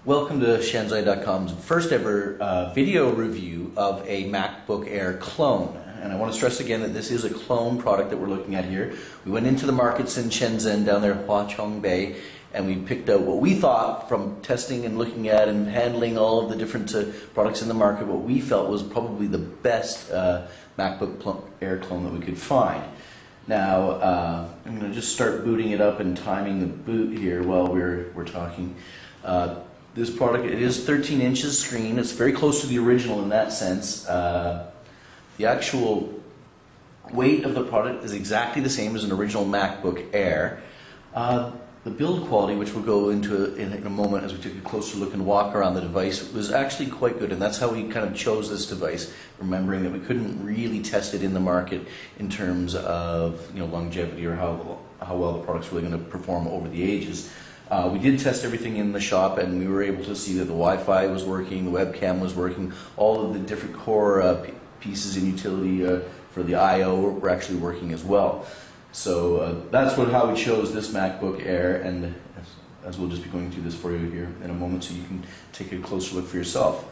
Welcome to Shenzai.com's first ever video review of a MacBook Air clone. And I want to stress again that this is a clone product that we're looking at here. We went into the markets in Shenzhen down there, Huachong Bay, and we picked out what we thought from testing and looking at and handling all of the different products in the market, what we felt was probably the best MacBook Air clone that we could find. Now, I'm going to just start booting it up and timing the boot here while we're talking. This product, it is 13 inches screen. It's very close to the original in that sense. The actual weight of the product is exactly the same as an original MacBook Air. The build quality, which we'll go into in a moment as we take a closer look and walk around the device, was actually quite good, and that's how we kind of chose this device, remembering that we couldn't really test it in the market in terms of longevity or how well the product's really going to perform over the ages. We did test everything in the shop, and we were able to see that the Wi-Fi was working, the webcam was working, all of the different core pieces in utility for the I/O were actually working as well. So that's how we chose this MacBook Air, and as we'll just be going through this for you here in a moment so you can take a closer look for yourself.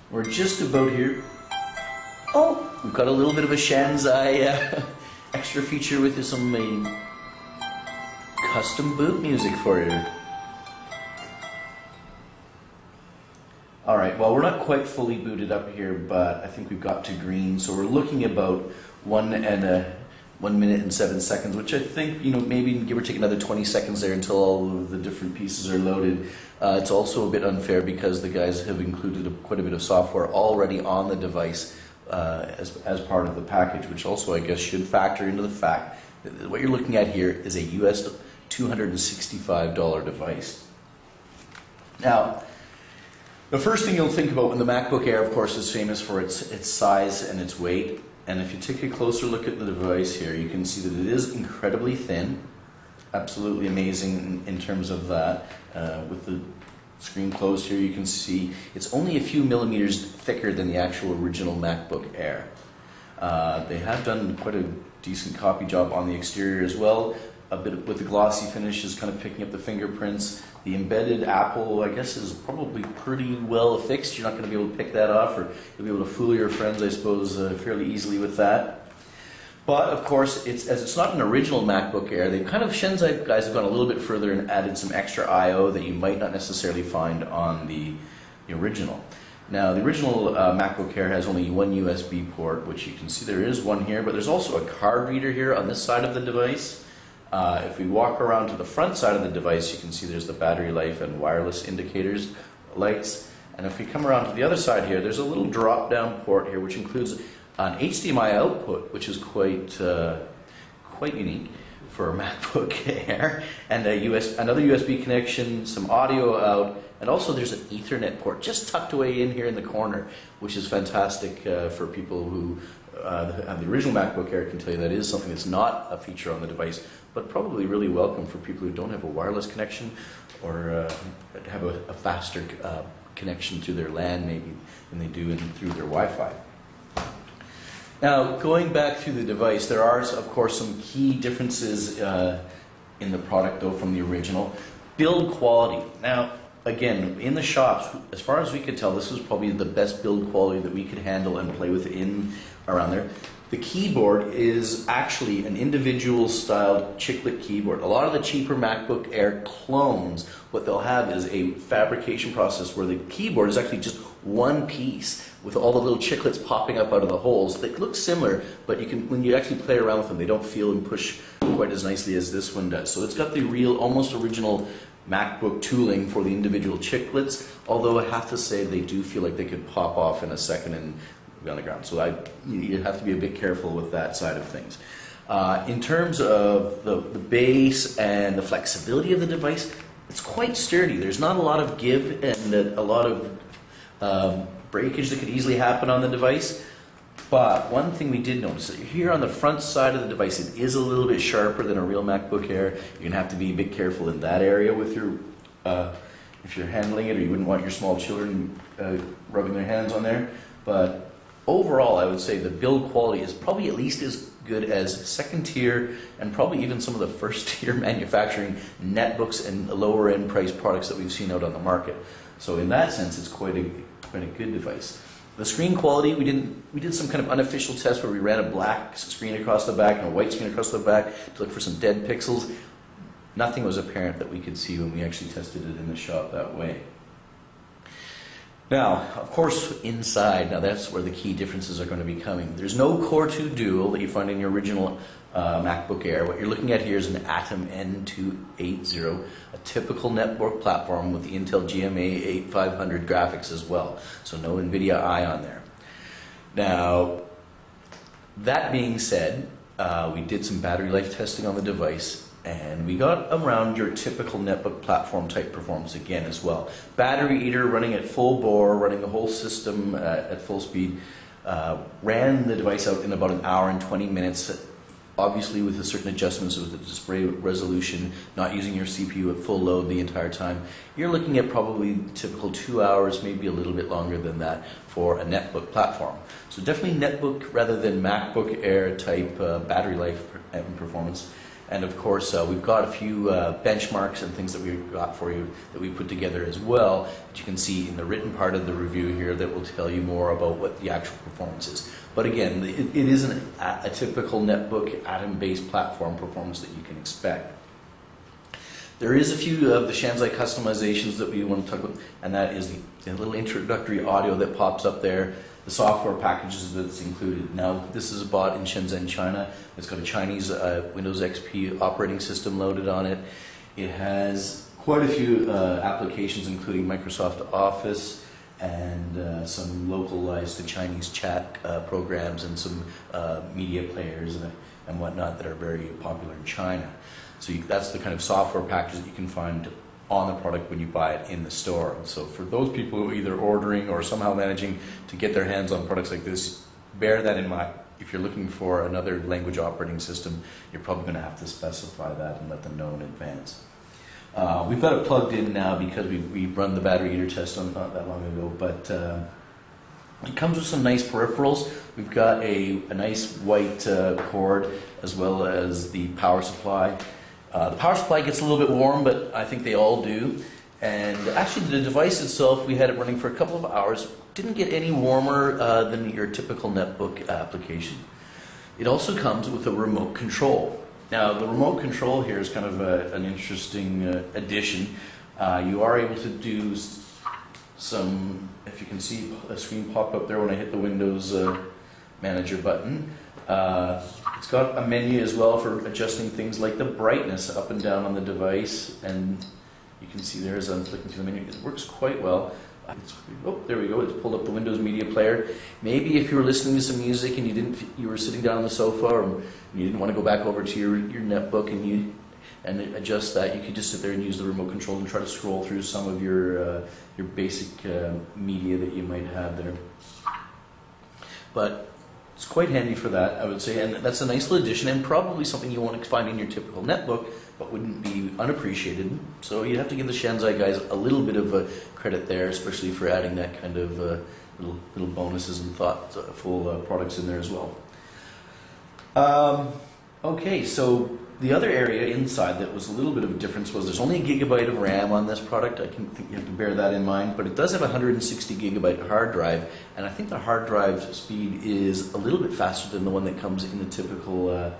We're just about here. Oh, we've got a little bit of a Shenzai extra feature with some custom boot music for you. Alright, well, we're not quite fully booted up here, but I think we've got to green, so we're looking about 1 minute and 7 seconds, which I think, maybe give or take another 20 seconds there until all of the different pieces are loaded. It's also a bit unfair because the guys have included quite a bit of software already on the device as part of the package, which also, I guess, should factor into the fact that what you're looking at here is a US $265 device. Now, the first thing you'll think about when the MacBook Air, of course, is famous for its size and its weight. And if you take a closer look at the device here, you can see that it is incredibly thin. Absolutely amazing in terms of that. With the screen closed here, you can see it's only a few millimeters thicker than the actual original MacBook Air. They have done quite a decent copy job on the exterior as well. A bit with the glossy finishes kind of picking up the fingerprints. The embedded Apple, I guess, is probably pretty well affixed. You're not going to be able to pick that off, or you'll be able to fool your friends, I suppose, fairly easily with that. But, of course, as it's not an original MacBook Air, Shenzai guys have gone a little bit further and added some extra I/O that you might not necessarily find on the original. Now, the original MacBook Air has only one USB port, which you can see there is one here, but there's also a card reader here on this side of the device. If we walk around to the front side of the device, you can see there's the battery life and wireless indicators lights. And if we come around to the other side here, there's a little drop-down port here, which includes an HDMI output, which is quite unique for a MacBook Air, and another USB connection, some audio out, and also there's an Ethernet port just tucked away in here in the corner, which is fantastic for people who have the original MacBook Air. Can tell you that is something that's not a feature on the device, but probably really welcome for people who don't have a wireless connection or have a faster connection through their LAN maybe than they do through their Wi-Fi. Now, going back through the device, there are, of course, some key differences in the product, though, from the original. Build quality. Now, again, in the shops, as far as we could tell, this was probably the best build quality that we could handle and play with around there. The keyboard is actually an individual styled chiclet keyboard. A lot of the cheaper MacBook Air clones, what they'll have is a fabrication process where the keyboard is actually just one piece with all the little chiclets popping up out of the holes. They look similar, but when you actually play around with them, they don't feel and push quite as nicely as this one does. So it's got the real, almost original MacBook tooling for the individual chiclets, although I have to say they do feel like they could pop off in a second and be on the ground. So you have to be a bit careful with that side of things. In terms of the base and the flexibility of the device, it's quite sturdy. There's not a lot of give and a lot of breakage that could easily happen on the device. But one thing we did notice, here on the front side of the device, it is a little bit sharper than a real MacBook Air. You're going to have to be a bit careful in that area with your, if you're handling it, or you wouldn't want your small children rubbing their hands on there. But overall, I would say the build quality is probably at least as good as second tier and probably even some of the first tier manufacturing netbooks and lower end price products that we've seen out on the market. So in that sense, it's quite a good device. The screen quality, we did some kind of unofficial test where we ran a black screen across the back and a white screen across the back to look for some dead pixels. Nothing was apparent that we could see when we actually tested it in the shop that way. Now, of course, inside, now that's where the key differences are going to be coming. There's no Core 2 Dual that you find in your original MacBook Air. What you're looking at here is an Atom N280, a typical netbook platform with the Intel GMA 8500 graphics as well. So no NVIDIA I on there. Now, that being said, we did some battery life testing on the device, and we got around your typical netbook platform type performance again as well. Battery eater running at full bore, running the whole system at full speed, ran the device out in about an hour and 20 minutes, obviously with certain adjustments with the display resolution, not using your CPU at full load the entire time. You're looking at probably typical 2 hours, maybe a little bit longer than that for a netbook platform. So definitely netbook rather than MacBook Air type battery life and performance. And of course, we've got a few benchmarks and things that we've got for you that we put together as well, that you can see in the written part of the review here that will tell you more about what the actual performance is. But again, it isn't a typical netbook Atom-based platform performance that you can expect. There is a few of the Shanzai customizations that we want to talk about, and that is the little introductory audio that pops up there, the software packages that's included. Now, this is bought in Shenzhen, China. It's got a Chinese Windows XP operating system loaded on it. It has quite a few applications, including Microsoft Office and some localized to Chinese chat programs and some media players and whatnot that are very popular in China. So that's the kind of software package that you can find on the product when you buy it in the store. So for those people who are either ordering or somehow managing to get their hands on products like this, bear that in mind. If you're looking for another language operating system, you're probably going to have to specify that and let them know in advance. We've got it plugged in now because we run the battery eater test on not that long ago, but it comes with some nice peripherals. We've got a nice white cord as well as the power supply. The power supply gets a little bit warm, but I think they all do. And actually the device itself, we had it running for a couple of hours, didn't get any warmer than your typical netbook application. It also comes with a remote control. Now the remote control here is kind of an interesting addition. You are able to do some, if you can see a screen pop up there when I hit the Windows Manager button. It's got a menu as well for adjusting things like the brightness up and down on the device, and you can see there as I'm flicking through the menu, it works quite well. Oh, there we go, it's pulled up the Windows Media Player. Maybe if you were listening to some music and you were sitting down on the sofa and you didn't want to go back over to your netbook and adjust that, you could just sit there and use the remote control and try to scroll through some of your basic media that you might have there. But it's quite handy for that, I would say, and that's a nice little addition and probably something you won't find in your typical netbook, but wouldn't be unappreciated. So you have to give the Shanzai guys a little bit of credit there, especially for adding that kind of little bonuses and thoughtful products in there as well. Okay, so the other area inside that was a little bit of a difference was there's only a gigabyte of RAM on this product. I think you have to bear that in mind, but it does have a 160 gigabyte hard drive, and I think the hard drive speed is a little bit faster than the one that comes in the typical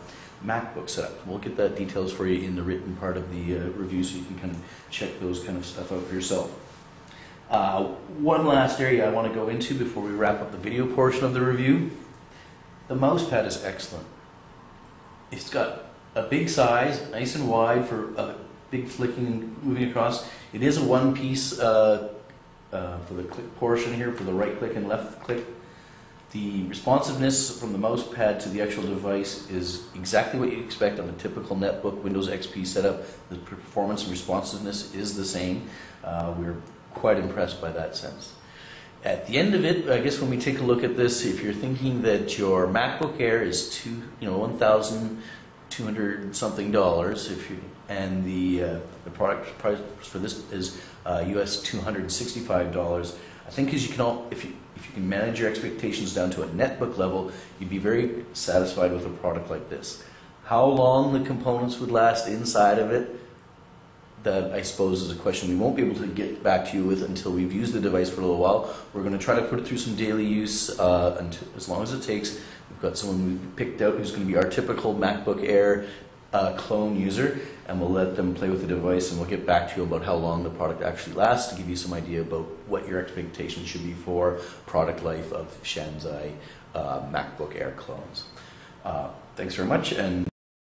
MacBook setup. We'll get that details for you in the written part of the review so you can kind of check those kind of stuff out for yourself. One last area I want to go into before we wrap up the video portion of the review. The mouse pad is excellent. It's got a big size, nice and wide for big flicking and moving across. It is a one piece for the click portion here, for the right click and left click. The responsiveness from the mouse pad to the actual device is exactly what you expect on a typical netbook Windows XP setup. The performance and responsiveness is the same. We're quite impressed by that sense. At the end of it, I guess when we take a look at this, if you're thinking that your MacBook Air is $1,200 something, and the product price for this is US $265, I think if you can manage your expectations down to a netbook level, you'd be very satisfied with a product like this. How long the components would last inside of it, that I suppose is a question we won't be able to get back to you with until we've used the device for a little while. We're going to try to put it through some daily use until, as long as it takes. We've got someone we've picked out who's going to be our typical MacBook Air clone user, and we'll let them play with the device, and we'll get back to you about how long the product actually lasts to give you some idea about what your expectations should be for product life of Shanzai MacBook Air clones. Thanks very much. And